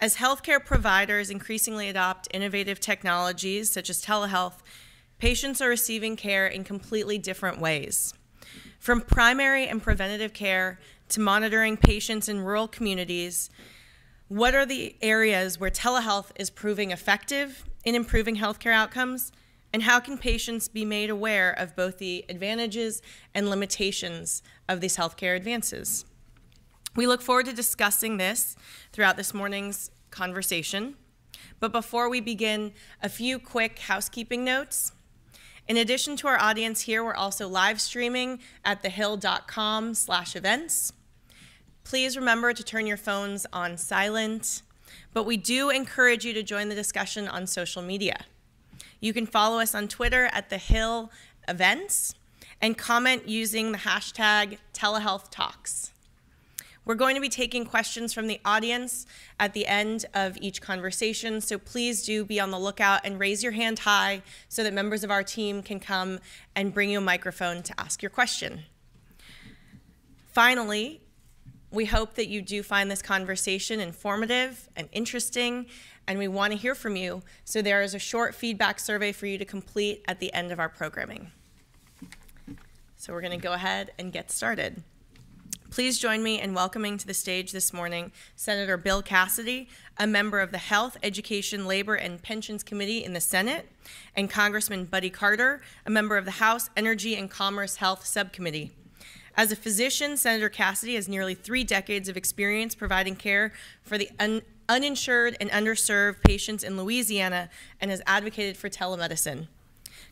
As healthcare providers increasingly adopt innovative technologies such as telehealth, patients are receiving care in completely different ways. From primary and preventative care to monitoring patients in rural communities, what are the areas where telehealth is proving effective in improving healthcare outcomes, and how can patients be made aware of both the advantages and limitations of these healthcare advances? We look forward to discussing this throughout this morning's conversation. But before we begin, a few quick housekeeping notes. In addition to our audience here, we're also live streaming at thehill.com/events. Please remember to turn your phones on silent, but we do encourage you to join the discussion on social media. You can follow us on Twitter at @TheHillEvents and comment using the hashtag telehealthtalks. We're going to be taking questions from the audience at the end of each conversation, so please do be on the lookout and raise your hand high so that members of our team can come and bring you a microphone to ask your question. Finally, we hope that you do find this conversation informative and interesting, and we want to hear from you, so there is a short feedback survey for you to complete at the end of our programming. So we're going to go ahead and get started. Please join me in welcoming to the stage this morning Senator Bill Cassidy, a member of the Health, Education, Labor, and Pensions Committee in the Senate, and Congressman Buddy Carter, a member of the House Energy and Commerce Health Subcommittee. As a physician, Senator Cassidy has nearly 3 decades of experience providing care for the uninsured and underserved patients in Louisiana and has advocated for telemedicine.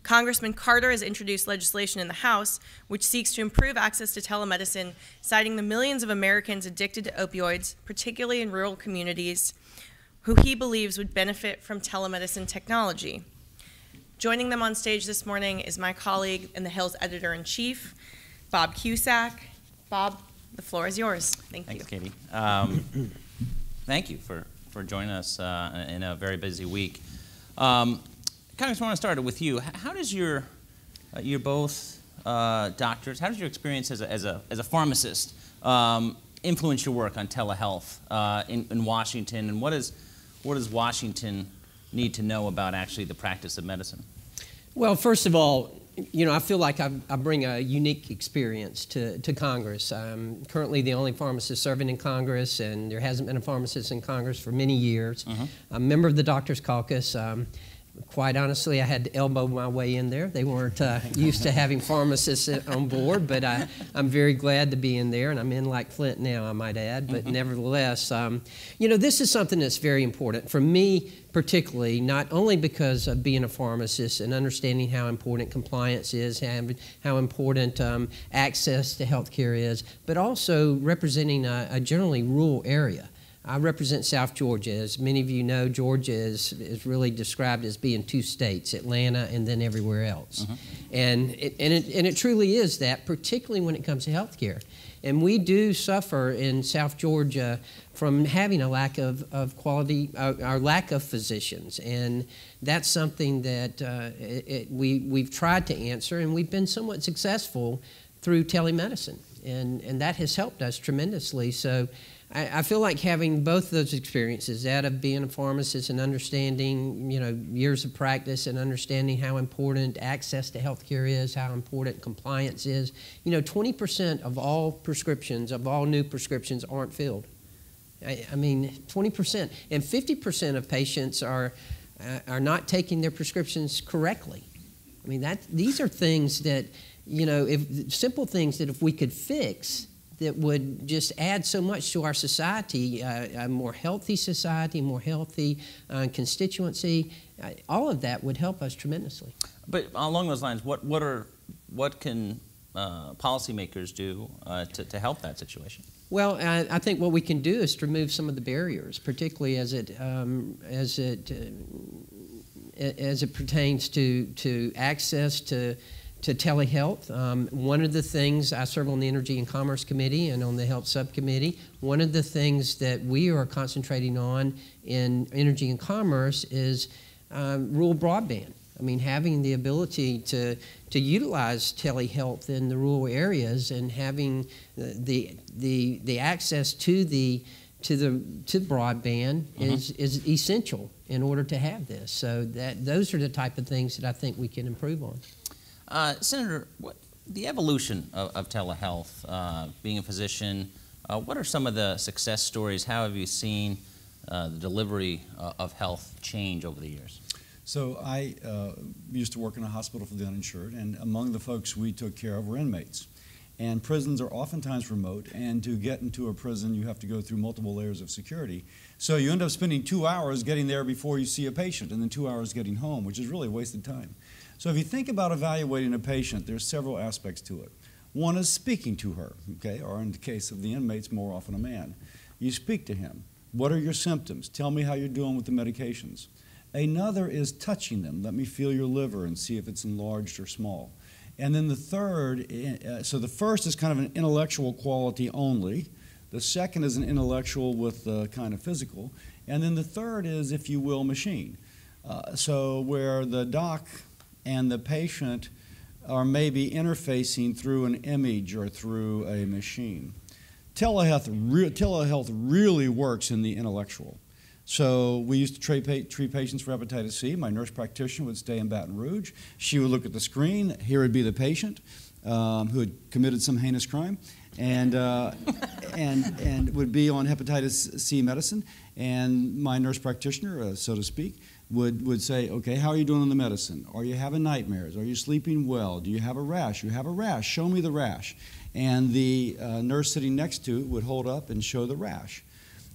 Congressman Carter has introduced legislation in the House which seeks to improve access to telemedicine, citing the millions of Americans addicted to opioids, particularly in rural communities, who he believes would benefit from telemedicine technology. Joining them on stage this morning is my colleague and the Hill's editor-in-chief, Bob Cusack. Bob, the floor is yours. Thank you. Thanks, Katie. Thank you for joining us in a very busy week. Congressman, I want to start with you. How does you're both doctors, how does your experience as a pharmacist influence your work on telehealth in Washington, and what does Washington need to know about actually the practice of medicine? Well, first of all, I feel like I bring a unique experience to Congress. I'm currently the only pharmacist serving in Congress, and there hasn't been a pharmacist in Congress for many years. I'm a member of the Doctors Caucus. Quite honestly, I had to elbow my way in there. They weren't used to having pharmacists on board, but I'm very glad to be in there, and I'm in like Flint now, I might add. But nevertheless, this is something that's very important for me, particularly, not only because of being a pharmacist and understanding how important compliance is, how important access to health care is, but also representing a generally rural area. I represent South Georgia. As many of you know, Georgia is really described as being 2 states, Atlanta and then everywhere else. And it truly is that, particularly when it comes to health care. And we do suffer in South Georgia from having a lack of quality, our lack of physicians. And that's something that we've tried to answer, and we've been somewhat successful through telemedicine. And that has helped us tremendously. So I feel like having both those experiences, that of being a pharmacist and understanding, years of practice and understanding how important access to health care is, how important compliance is. 20% of all prescriptions, of all new prescriptions, aren't filled. I mean, 20%. And 50% of patients are not taking their prescriptions correctly. I mean, these are things that, simple things that if we could fix, that would just add so much to our society, a more healthy society, more healthy constituency. All of that would help us tremendously. But along those lines, what can policymakers do to help that situation? Well, I think what we can do is to remove some of the barriers, particularly as it pertains to access to telehealth. One of the things, I serve on the Energy and Commerce Committee and on the Health Subcommittee. One of the things that we are concentrating on in Energy and Commerce is rural broadband. I mean, having the ability to utilize telehealth in the rural areas and having the access to the to the broadband is essential in order to have this. So those are the type of things that I think we can improve on. Senator, the evolution of telehealth, being a physician, what are some of the success stories? How have you seen the delivery of health change over the years? So I used to work in a hospital for the uninsured, and among the folks we took care of were inmates. And prisons are oftentimes remote, and to get into a prison, you have to go through multiple layers of security. So you end up spending 2 hours getting there before you see a patient, and then 2 hours getting home, which is really wasted time. So if you think about evaluating a patient, there's several aspects to it. One is speaking to her, okay, or in the case of the inmates, more often a man. You speak to him. What are your symptoms? Tell me how you're doing with the medications. Another is touching them. Let me feel your liver and see if it's enlarged or small. And then the third, so the first is kind of an intellectual quality only. The second is an intellectual with kind of physical. And then the third is, if you will, machine. So where the doc and the patient are maybe interfacing through an image or through a machine. Telehealth really works in the intellectual. So we used to treat patients for hepatitis C. My nurse practitioner would stay in Baton Rouge. She would look at the screen. Here would be the patient who had committed some heinous crime and would be on hepatitis C medicine. And my nurse practitioner, so to speak, would say, okay, how are you doing on the medicine? Are you having nightmares? Are you sleeping well? Do you have a rash? You have a rash. Show me the rash. And the nurse sitting next to it would hold up and show the rash.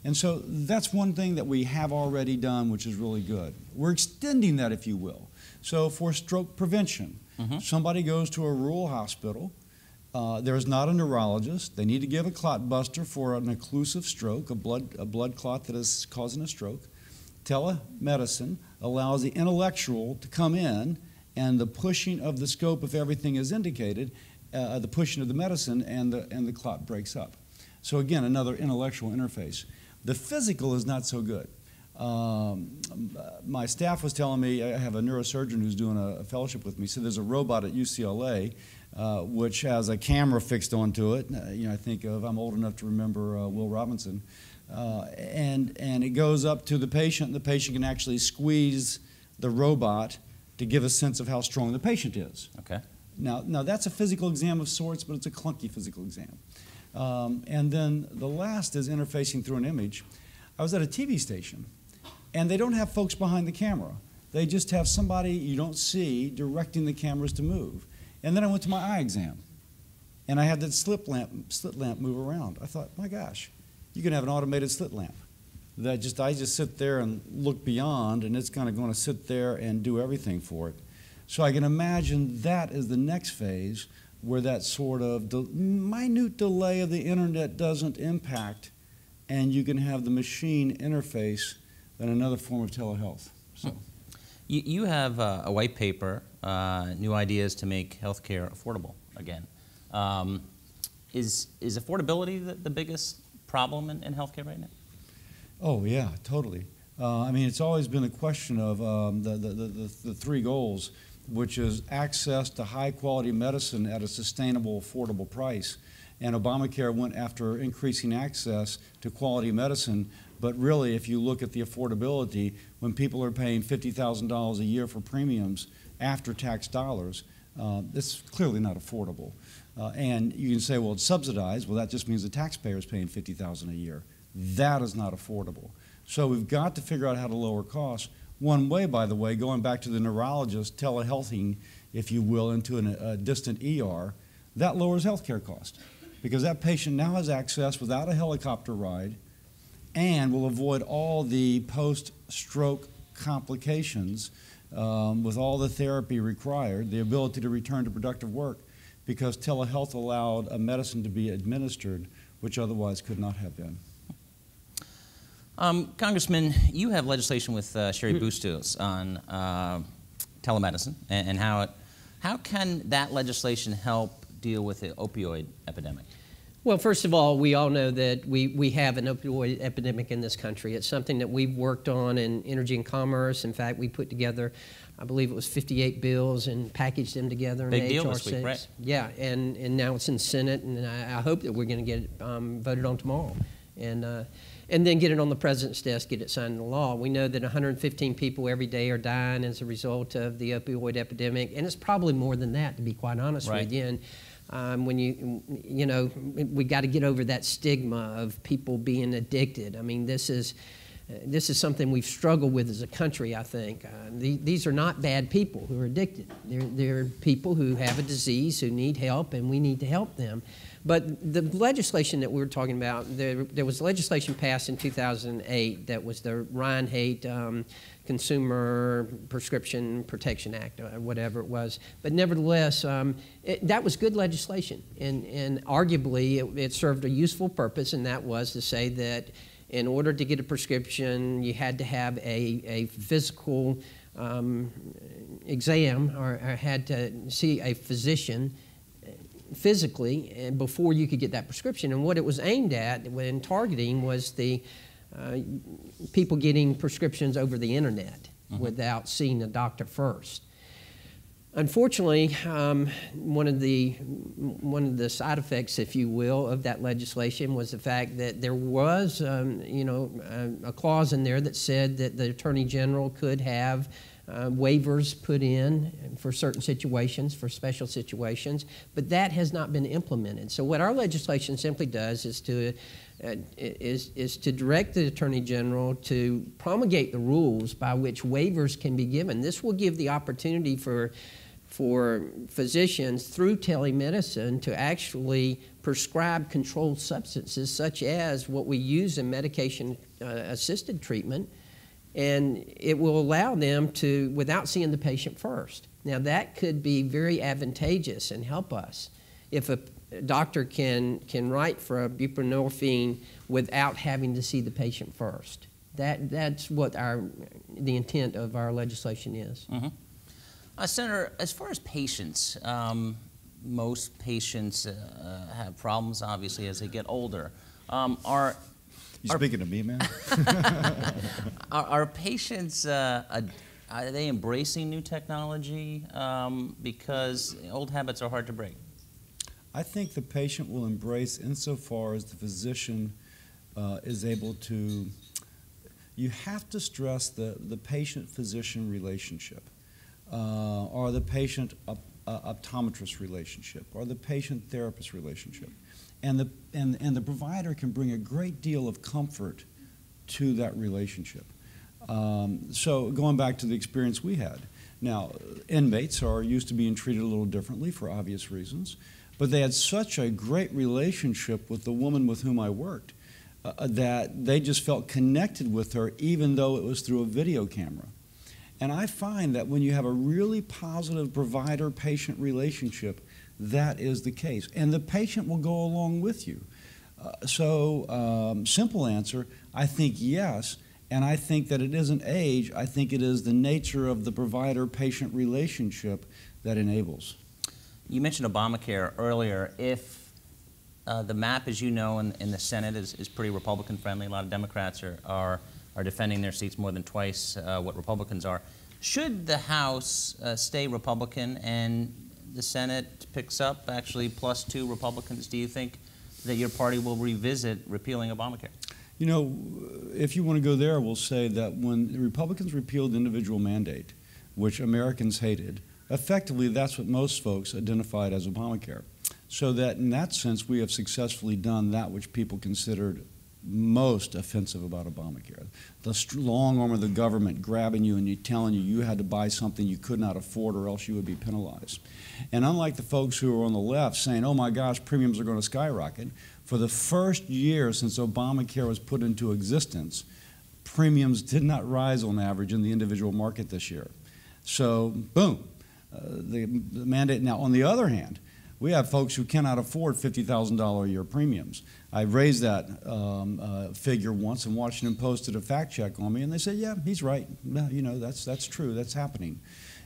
And so that's one thing that we have already done, which is really good. We're extending that, if you will. So for stroke prevention, somebody goes to a rural hospital. There's not a neurologist. They need to give a clot buster for an occlusive stroke, a blood clot that is causing a stroke. Telemedicine allows the intellectual to come in, and the pushing of the scope, if everything is indicated, the pushing of the medicine, and the clot breaks up. So again, another intellectual interface. The physical is not so good. My staff was telling me, I have a neurosurgeon who's doing a fellowship with me, so there's a robot at UCLA which has a camera fixed onto it. I think of, I'm old enough to remember Will Robinson. And it goes up to the patient, and the patient can actually squeeze the robot to give a sense of how strong the patient is. Okay. Now that's a physical exam of sorts, but it's a clunky physical exam. And then the last is interfacing through an image. I was at a TV station, and they don't have folks behind the camera. They just have somebody you don't see directing the cameras to move. And then I went to my eye exam, and I had that slit lamp move around. I thought, my gosh, you can have an automated slit lamp. I just sit there and look beyond, and it's kind of going to sit there and do everything for it. So I can imagine that is the next phase, where that sort of minute delay of the internet doesn't impact, and you can have the machine interface in another form of telehealth. So, you have a white paper, New Ideas to Make Healthcare Affordable Again. Is affordability the biggest problem in healthcare right now? Oh yeah, totally. I mean, it's always been a question of the three goals, which is access to high-quality medicine at a sustainable, affordable price. And Obamacare went after increasing access to quality medicine, but really, if you look at the affordability, when people are paying $50,000 a year for premiums after tax dollars, it's clearly not affordable. And you can say, well, it's subsidized. Well, that just means the taxpayer is paying $50,000 a year. That is not affordable. So we've got to figure out how to lower costs. One way, by the way, going back to the neurologist, telehealthing, if you will, into a distant ER, that lowers healthcare cost, because that patient now has access without a helicopter ride and will avoid all the post-stroke complications with all the therapy required, the ability to return to productive work, because telehealth allowed a medicine to be administered which otherwise could not have been. Congressman, you have legislation with Sherry Bustos on telemedicine and how can that legislation help deal with the opioid epidemic? Well, first of all, we all know that we have an opioid epidemic in this country. It's something that we've worked on in Energy and Commerce. In fact, we put together, I believe it was 58 bills and packaged them together in Big deal HR this week, 6. right? Yeah, and now it's in Senate, and I hope that we're going to get it voted on tomorrow. And and then get it on the president's desk, get it signed into law. We know that 115 people every day are dying as a result of the opioid epidemic, and it's probably more than that, to be quite honest with you. And when you know, we got to get over that stigma of people being addicted. I mean, this is something we've struggled with as a country, I think. These are not bad people who are addicted. They're people who have a disease, who need help, and we need to help them. But the legislation that we were talking about, there was legislation passed in 2008 that was the Ryan-Haight Consumer Prescription Protection Act, or whatever it was. But nevertheless, that was good legislation. And arguably, it served a useful purpose, and that was to say that in order to get a prescription, you had to have a physical exam or had to see a physician physically before you could get that prescription. And what it was aimed at when targeting was the people getting prescriptions over the internet without seeing a doctor first. Unfortunately, one of the side effects, if you will, of that legislation was the fact that there was, a clause in there that said that the Attorney General could have waivers put in for certain situations, for special situations, but that has not been implemented. So what our legislation simply does is to direct the Attorney General to promulgate the rules by which waivers can be given. This will give the opportunity for physicians through telemedicine to actually prescribe controlled substances such as what we use in medication-assisted treatment, and it will allow them to, without seeing the patient first. Now that could be very advantageous and help us if a doctor can write for a buprenorphine without having to see the patient first. That's what the intent of our legislation is. Senator, as far as patients, most patients have problems, obviously, as they get older. You speaking to me, man? Are patients, are they embracing new technology because old habits are hard to break? I think the patient will embrace insofar as the physician is able to. You have to stress the patient-physician relationship. Or the patient-optometrist relationship, or the patient-therapist relationship. And the provider can bring a great deal of comfort to that relationship. So going back to the experience we had. Now, inmates are used to being treated a little differently for obvious reasons, but they had such a great relationship with the woman with whom I worked that they just felt connected with her even though it was through a video camera. And I find that when you have a really positive provider-patient relationship, that is the case. And the patient will go along with you. Simple answer, I think yes. And I think that it isn't age. I think it is the nature of the provider-patient relationship that enables. You mentioned Obamacare earlier. If the map, as you know, in the Senate is pretty Republican-friendly, a lot of Democrats are defending their seats more than twice what Republicans are. Should the House stay Republican and the Senate picks up actually +2 Republicans, do you think that your party will revisit repealing Obamacare? You know, if you want to go there, we'll say that when the Republicans repealed the individual mandate, which Americans hated, effectively that's what most folks identified as Obamacare. So that in that sense, we have successfully done that which people considered most offensive about Obamacare. The long arm of the government grabbing you and telling you had to buy something you could not afford or else you would be penalized. And unlike the folks who are on the left saying, oh my gosh, premiums are going to skyrocket, for the first year since Obamacare was put into existence, premiums did not rise on average in the individual market this year. So, boom, the mandate. Now, on the other hand, we have folks who cannot afford $50,000 a year premiums. I raised that figure once, and Washington Post did a fact check on me, and they said, yeah, he's right. You know, that's true. That's happening.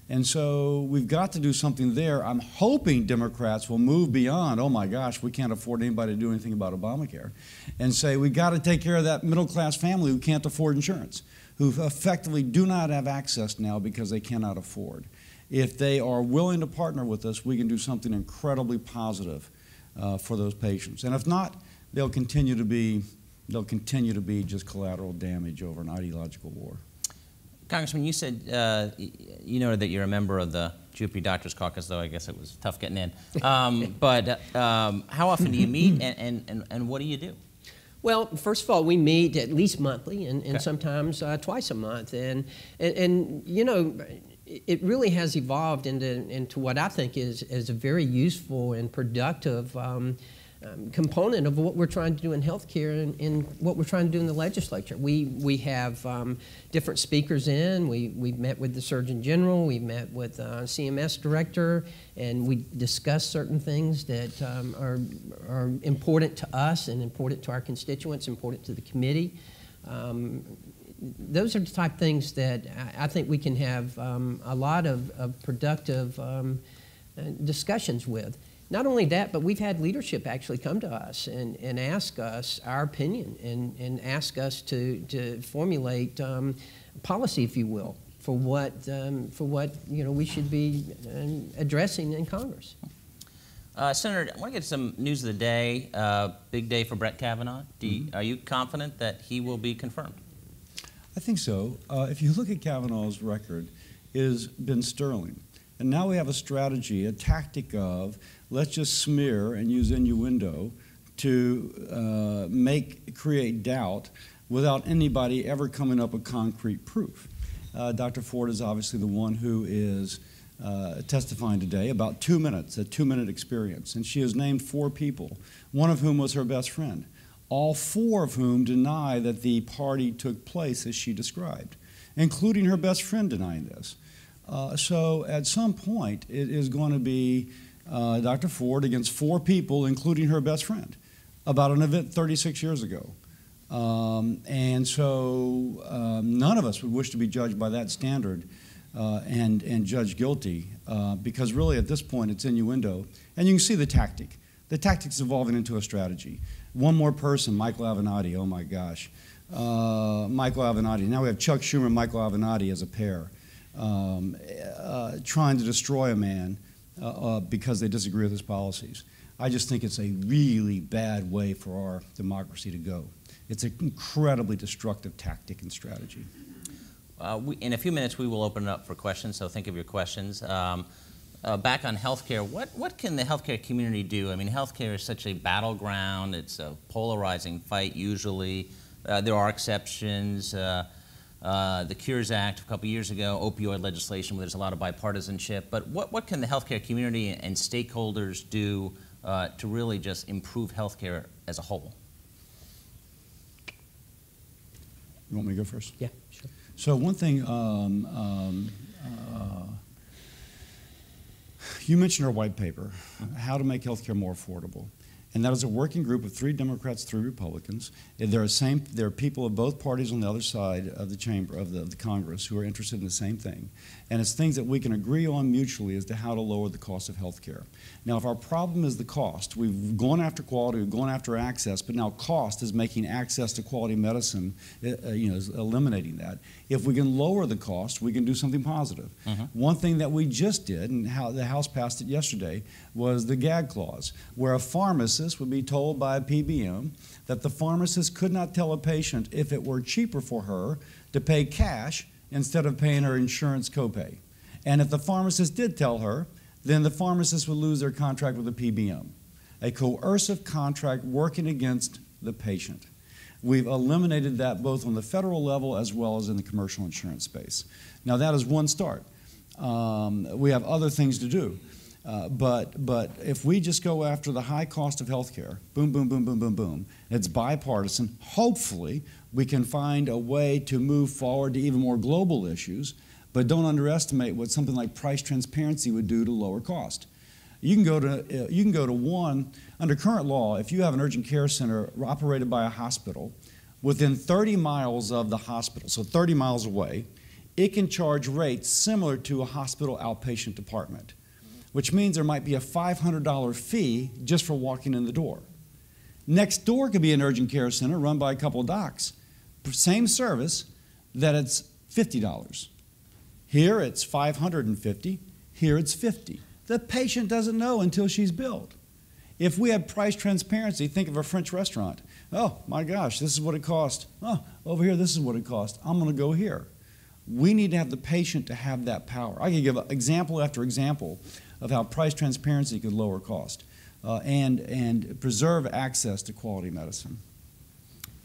And so we've got to do something there. I'm hoping Democrats will move beyond, oh my gosh, we can't afford anybody to do anything about Obamacare, and say we've got to take care of that middle-class family who can't afford insurance, who effectively do not have access now because they cannot afford. If they are willing to partner with us, we can do something incredibly positive for those patients. And if not, they'll continue to be They'll continue to be just collateral damage over an ideological war. Congressman, you said, you noted that you're a member of the GOP Doctors Caucus, though I guess it was tough getting in. But how often do you meet, and what do you do? Well, first of all, we meet at least monthly and sometimes twice a month. And you know, it really has evolved into what I think is a very useful and productive component of what we're trying to do in healthcare and what we're trying to do in the legislature. We have different speakers in. We've met with the Surgeon General. We've met with CMS Director, and we discuss certain things that are important to us and important to our constituents, important to the committee. Those are the type of things that I think we can have a lot of productive discussions with. Not only that, but we've had leadership actually come to us and ask us our opinion and ask us to formulate policy, if you will, for what you know we should be addressing in Congress. Senator, I want to get some news of the day. Big day for Brett Kavanaugh. Are you confident that he will be confirmed? I think so. If you look at Kavanaugh's record, it has been sterling. And now we have a strategy, a tactic of let's just smear and use innuendo to create doubt without anybody ever coming up with concrete proof. Dr. Ford is obviously the one who is testifying today about 2 minutes, a 2-minute experience. And she has named 4 people, one of whom was her best friend, all 4 of whom deny that the party took place as she described, including her best friend denying this. So at some point, it is going to be Dr. Ford against 4 people, including her best friend, about an event 36 years ago. And so none of us would wish to be judged by that standard and judged guilty because really at this point it's innuendo. And you can see the tactic. The tactic's evolving into a strategy. One more person, Michael Avenatti, oh my gosh. Michael Avenatti. Now we have Chuck Schumer and Michael Avenatti as a pair. Trying to destroy a man because they disagree with his policies. I just think it's a really bad way for our democracy to go. It's an incredibly destructive tactic and strategy. In a few minutes, we will open it up for questions, so think of your questions. Back on healthcare, what can the healthcare community do? I mean, healthcare is such a battleground. It's a polarizing fight usually. There are exceptions. The Cures Act a couple years ago, opioid legislation, where there's a lot of bipartisanship. But what can the healthcare community and stakeholders do to really just improve healthcare as a whole? You want me to go first? Yeah, sure. So one thing, you mentioned our white paper, how to make healthcare more affordable. And that is a working group of 3 Democrats, 3 Republicans. There are people of both parties on the other side of the chamber, of the Congress, who are interested in the same thing. And it's things that we can agree on mutually as to how to lower the cost of health care. Now, if our problem is the cost, we've gone after quality, we've gone after access, but now cost is making access to quality medicine, is eliminating that. If we can lower the cost, we can do something positive. One thing that we just did, and how the House passed it yesterday, was the gag clause, where a pharmacist would be told by a PBM that the pharmacist could not tell a patient if it were cheaper for her to pay cash instead of paying her insurance copay. And if the pharmacist did tell her, then the pharmacist would lose their contract with the PBM. A coercive contract working against the patient. We've eliminated that both on the federal level as well as in the commercial insurance space. Now that is one start. We have other things to do. But if we just go after the high cost of health care, boom, boom, boom, boom, boom, boom, it's bipartisan, hopefully we can find a way to move forward to even more global issues, but don't underestimate what something like price transparency would do to lower cost. You can go to one, under current law, if you have an urgent care center operated by a hospital, within 30 miles of the hospital, so 30 miles away, it can charge rates similar to a hospital outpatient department, which means there might be a $500 fee just for walking in the door. Next door could be an urgent care center run by a couple of docs. Same service, that it's $50. Here it's $550, here it's $50. The patient doesn't know until she's billed. If we had price transparency, think of a French restaurant. Oh, my gosh, this is what it cost. Oh, over here, this is what it cost. I'm going to go here. We need to have the patient to have that power. I can give example after example of how price transparency could lower cost and preserve access to quality medicine.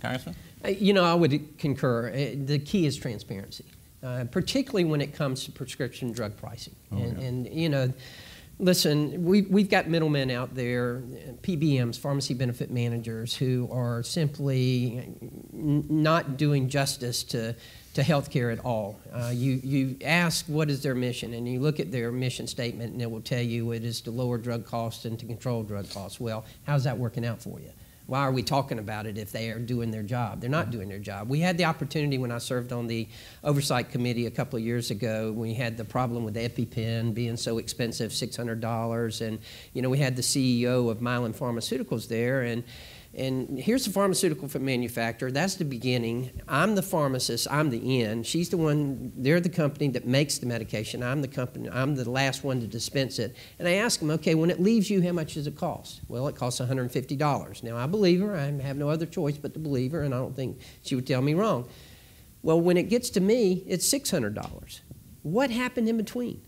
Congressman? I would concur. The key is transparency, particularly when it comes to prescription drug pricing. And listen, we've got middlemen out there, PBMs, pharmacy benefit managers, who are simply not doing justice to healthcare at all. You ask what is their mission, and you look at their mission statement, and it will tell you it is to lower drug costs and to control drug costs. Well, how's that working out for you? Why are we talking about it if they are doing their job? They're not doing their job. We had the opportunity when I served on the Oversight Committee a couple of years ago. We had the problem with the EpiPen being so expensive, $600. And, we had the CEO of Mylan Pharmaceuticals there. And here's the pharmaceutical manufacturer. That's the beginning. I'm the pharmacist. I'm the end. She's the one. They're the company that makes the medication. I'm the company. I'm the last one to dispense it. And I ask them, okay, when it leaves you, how much does it cost? Well, it costs $150. Now, I believe her. I have no other choice but to believe her, and I don't think she would tell me wrong. Well, when it gets to me, it's $600. What happened in between?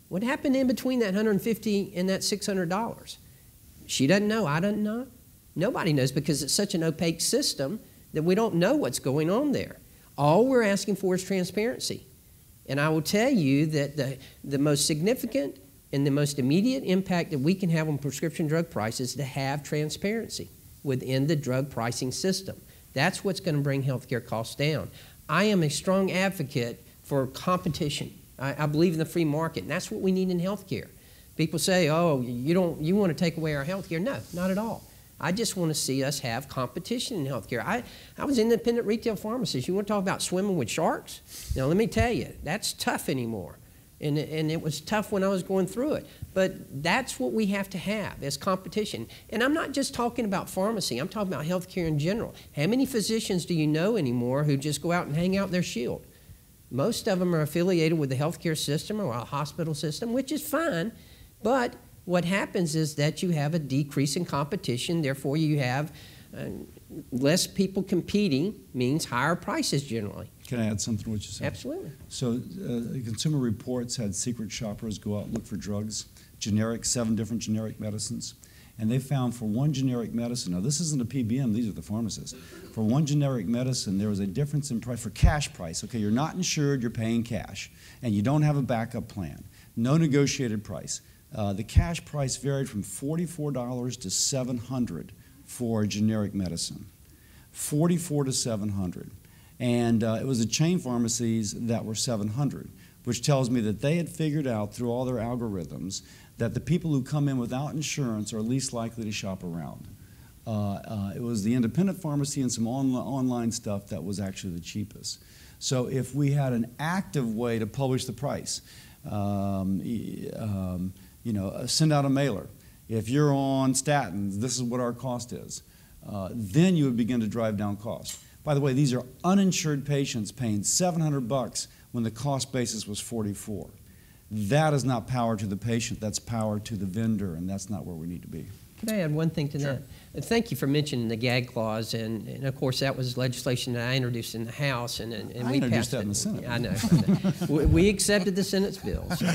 What happened in between that $150 and that $600? She doesn't know. I don't know. Nobody knows, because it's such an opaque system that we don't know what's going on there. All we're asking for is transparency. And I will tell you that the most significant and the most immediate impact that we can have on prescription drug prices is to have transparency within the drug pricing system. That's what's going to bring healthcare costs down. I am a strong advocate for competition. I believe in the free market, and that's what we need in healthcare. People say, oh, you want to take away our healthcare. No, not at all. I just want to see us have competition in healthcare. I was an independent retail pharmacist. You want to talk about swimming with sharks? Now, let me tell you, that's tough anymore. And it was tough when I was going through it. But that's what we have to have, is competition. And I'm not just talking about pharmacy. I'm talking about healthcare in general. How many physicians do you know anymore who just go out and hang out their shield? Most of them are affiliated with the healthcare system or a hospital system, which is fine. But what happens is that you have a decrease in competition, therefore you have less people competing, means higher prices generally. Can I add something to what you said? Absolutely. So Consumer Reports had secret shoppers go out and look for drugs, 7 different generic medicines, and they found for one generic medicine, now this isn't a PBM, these are the pharmacists, for one generic medicine there was a difference in price, for cash price, okay, you're not insured, you're paying cash, and you don't have a backup plan, no negotiated price. The cash price varied from $44 to $700 for generic medicine, $44 to $700. And it was the chain pharmacies that were $700, which tells me that they had figured out through all their algorithms that the people who come in without insurance are least likely to shop around. It was the independent pharmacy and some online stuff that was actually the cheapest. So if we had an active way to publish the price, send out a mailer. If you're on statins, this is what our cost is. Then you would begin to drive down costs. By the way, these are uninsured patients paying $700 when the cost basis was $44. That is not power to the patient, that's power to the vendor, and that's not where we need to be. Can I add one thing to that? Thank you for mentioning the gag clause, and of course that was legislation that I introduced in the House, and we introduced passed that it. in the Senate. I know. We accepted the Senate's bill. So.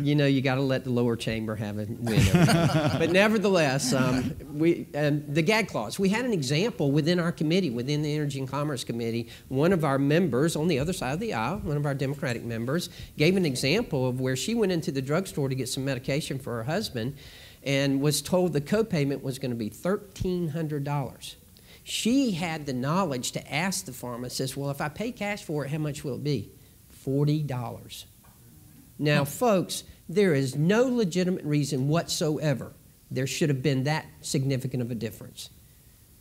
You got to let the lower chamber have a win. But nevertheless, the gag clause. We had an example within our committee, within the Energy and Commerce Committee. One of our members on the other side of the aisle, one of our Democratic members, gave an example of where she went into the drugstore to get some medication for her husband, and was told the copayment was going to be $1,300. She had the knowledge to ask the pharmacist, well, if I pay cash for it, how much will it be? $40. Now, folks, there is no legitimate reason whatsoever there should have been that significant of a difference.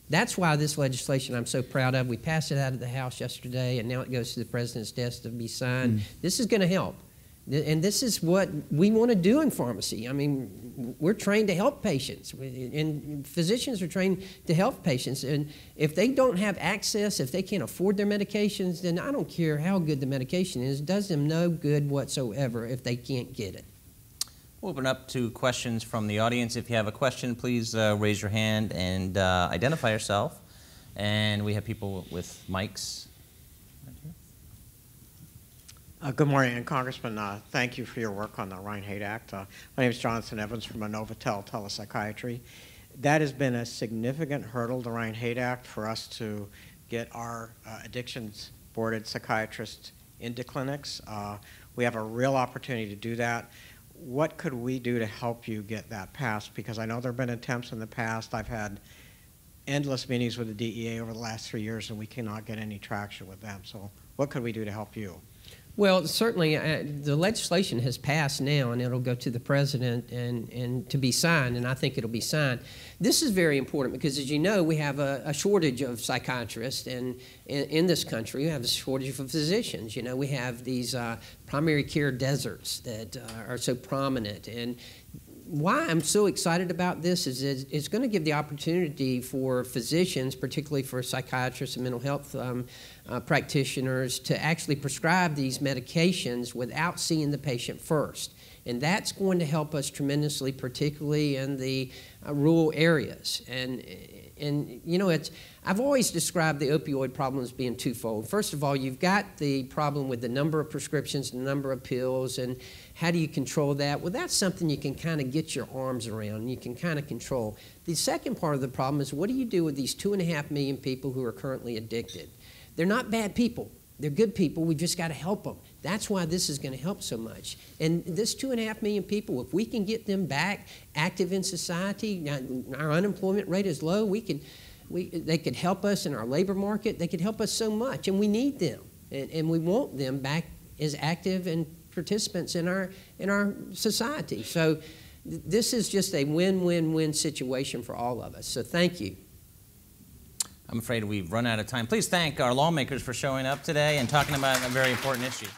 That's why this legislation I'm so proud of. We passed it out of the House yesterday, and now it goes to the President's desk to be signed. This is going to help. And this is what we want to do in pharmacy. I mean, we're trained to help patients, and physicians are trained to help patients. And if they don't have access, if they can't afford their medications, then I don't care how good the medication is. It does them no good whatsoever if they can't get it. We'll open up to questions from the audience. If you have a question, please raise your hand and identify yourself. And we have people with mics. Good morning, and Congressman, thank you for your work on the Ryan-Haight Act. My name is Jonathan Evans from Novotel Telepsychiatry. That has been a significant hurdle, the Ryan-Haight Act, for us to get our addictions-boarded psychiatrists into clinics. We have a real opportunity to do that. What could we do to help you get that passed? Because I know there have been attempts in the past. I've had endless meetings with the DEA over the last 3 years, and we cannot get any traction with them. So what could we do to help you? Well, certainly the legislation has passed now, and it'll go to the president and to be signed, and I think it'll be signed. This is very important because, as you know, we have a shortage of psychiatrists in this country. We have a shortage of physicians. You know, we have these primary care deserts that are so prominent. And why I'm so excited about this is it's going to give the opportunity for physicians, particularly for psychiatrists and mental health practitioners, to actually prescribe these medications without seeing the patient first. And that's going to help us tremendously, particularly in the rural areas. And you know, I've always described the opioid problem as being twofold. First of all, you've got the problem with the number of prescriptions, the number of pills, and how do you control that? Well, that's something you can kind of get your arms around, and you can kind of control. The second part of the problem is, what do you do with these 2.5 million people who are currently addicted? They're not bad people. They're good people. We've just got to help them. That's why this is going to help so much. And this 2.5 million people, if we can get them back active in society, our unemployment rate is low, they could help us in our labor market. They could help us so much, and we need them. And we want them back as active and participants in our society. So this is just a win-win-win situation for all of us. So thank you. I'm afraid we've run out of time. Please thank our lawmakers for showing up today and talking about a very important issue.